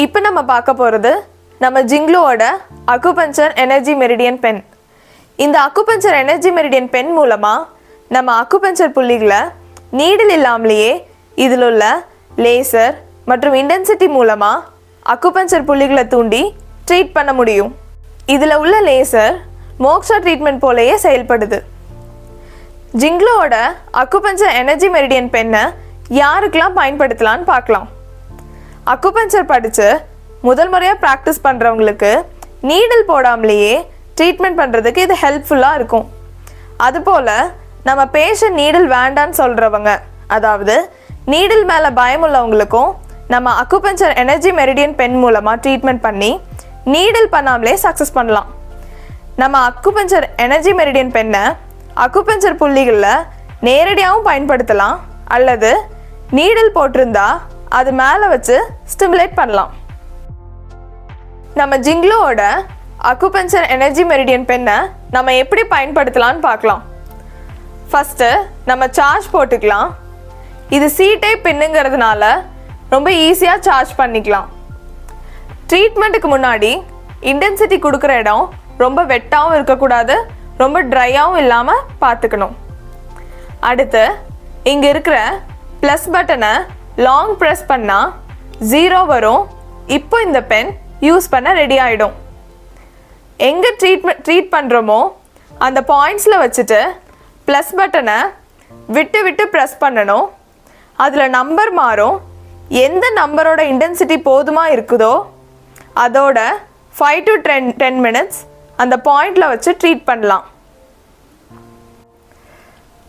இப்போ நம்ம பார்க்க போகிறது நம்ம ஜிங்லுவோட அக்குபஞ்சர் எனர்ஜி மெரிடியன் பென். இந்த அக்குபஞ்சர் எனர்ஜி மெரிடியன் பென் மூலமாக நம்ம அக்குபஞ்சர் புள்ளிகளை நீடில் இல்லாமலேயே இதில் உள்ள லேசர் மற்றும் இன்டென்சிட்டி மூலமாக அக்குபஞ்சர் புள்ளிகளை தூண்டி ட்ரீட் பண்ண முடியும். இதில் உள்ள லேசர் மோக்ஷா ட்ரீட்மெண்ட் போலேயே செயல்படுது. ஜிங்லுவோட அக்குபஞ்சர் எனர்ஜி மெரிடியன் பென்னை யாருக்கெல்லாம் பயன்படுத்தலான்னு பார்க்கலாம். அக்குபஞ்சர் படித்து முதல் முறையாக ப்ராக்டிஸ் பண்ணுறவங்களுக்கு நீடில் போடாமலேயே ட்ரீட்மெண்ட் பண்ணுறதுக்கு இது ஹெல்ப்ஃபுல்லாக இருக்கும். அதுபோல் நம்ம பேஷண்ட் நீடில் வேண்டான்னு சொல்கிறவங்க, அதாவது நீடில் மேலே பயம் உள்ளவங்களுக்கும் நம்ம அக்குபஞ்சர் எனர்ஜி மெரிடியன் பென் மூலமாக ட்ரீட்மெண்ட் பண்ணி நீடில் பண்ணாமலே சக்ஸஸ் பண்ணலாம். நம்ம அக்குபஞ்சர் எனர்ஜி மெரிடியன் பென்னை அக்குபஞ்சர் புள்ளிகளில் நேரடியாகவும் பயன்படுத்தலாம், அல்லது நீடில் போட்டிருந்தா அது மேலே வச்சு ஸ்டிமுலேட் பண்ணலாம். நம்ம ஜிங்லுவோட அக்குபஞ்சர் எனர்ஜி மெரிடியன் பென்னை நம்ம எப்படி பயன்படுத்தலான்னு பார்க்கலாம். ஃபஸ்ட்டு நம்ம சார்ஜ் போட்டுக்கலாம். இது சி டைப் பென்னுங்கிறதுனால ரொம்ப ஈஸியாக சார்ஜ் பண்ணிக்கலாம். ட்ரீட்மெண்ட்டுக்கு முன்னாடி இன்டென்சிட்டி கொடுக்குற இடம் ரொம்ப வெட்டாகவும் இருக்கக்கூடாது, ரொம்ப ட்ரையாகவும் இல்லாமல் பார்த்துக்கணும். அடுத்து இங்கே இருக்கிற ப்ளஸ் பட்டனை லாங் ப்ரெஸ் பண்ணால் 0 வரும். இப்போ இந்த பென் யூஸ் பண்ண ரெடி ஆகிடும். எங்கே ட்ரீட் பண்ணுறோமோ அந்த பாயிண்ட்ஸில் வச்சுட்டு ப்ளஸ் பட்டனை விட்டு விட்டு ப்ரெஸ் பண்ணணும். அதில் நம்பர் மாறும். எந்த நம்பரோட இன்டென்சிட்டி போதுமாக இருக்குதோ அதோட 5 to 10 minutes அந்த பாயிண்டில் வச்சு ட்ரீட் பண்ணலாம்.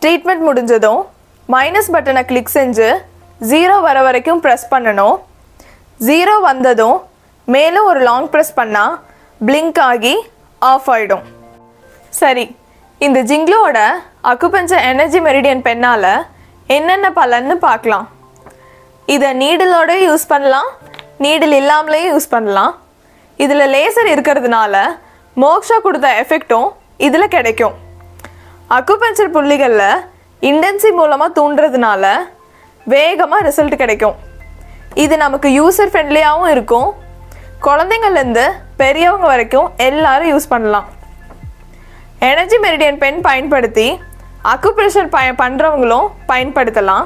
ட்ரீட்மெண்ட் முடிஞ்சதும் மைனஸ் பட்டனை கிளிக் செஞ்சு 0 வர வரைக்கும் ப்ரெஸ் பண்ணணும். 0 வந்ததும் மேலும் ஒரு லாங் ப்ரெஸ் பண்ணால் பிளிங்க் ஆகி ஆஃப் ஆகிடும். சரி, இந்த ஜிங்லுவோட அக்குபஞ்சர் எனர்ஜி மெரிடியன் பென்னால் என்னென்ன பலன்னு பார்க்கலாம். இதை நீடிலோட யூஸ் பண்ணலாம், நீடில் இல்லாமலே யூஸ் பண்ணலாம். இதில் லேசர் இருக்கிறதுனால மோக்ஷா கொடுத்த எஃபெக்டும் இதில் கிடைக்கும். அக்குபஞ்சர் புள்ளிகளில் இன்டென்சி மூலமாக தூண்டுறதுனால வேகமாக ரிசல்ட் கிடைக்கும். இது நமக்கு யூசர் ஃப்ரெண்ட்லியாகவும் இருக்கும். குழந்தைங்கள்லேருந்து பெரியவங்க வரைக்கும் எல்லாரும் யூஸ் பண்ணலாம். எனர்ஜி மெரிடியன் பென் பயன்படுத்தி அக்குப்ரெஷர் பண்ணுறவங்களும் பயன்படுத்தலாம்.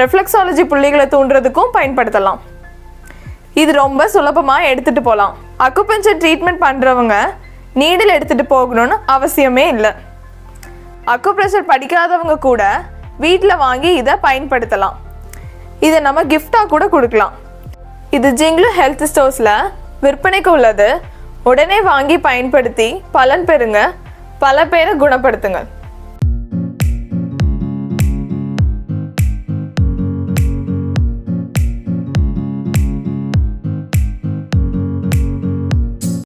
ரெஃப்ளெக்ஸாலஜி புள்ளிகளை தூண்டுறதுக்கும் பயன்படுத்தலாம். இது ரொம்ப சுலபமாக எடுத்துகிட்டு போகலாம். அக்குபஞ்சர் ட்ரீட்மெண்ட் பண்ணுறவங்க நீடில் எடுத்துகிட்டு போகணும்னு அவசியமே இல்லை. அக்குப்ரெஷர் படிக்காதவங்க கூட வீட்டில் வாங்கி இதை பயன்படுத்தலாம். இதை நம்ம கிஃப்டாக கூட கொடுக்கலாம். இது ஜிங்லு ஹெல்த் ஸ்டோர்ஸில் விற்பனைக்கு உள்ளது. உடனே வாங்கி பயன்படுத்தி பலன் பெறுங்க. பல பேரை குணப்படுத்துங்க.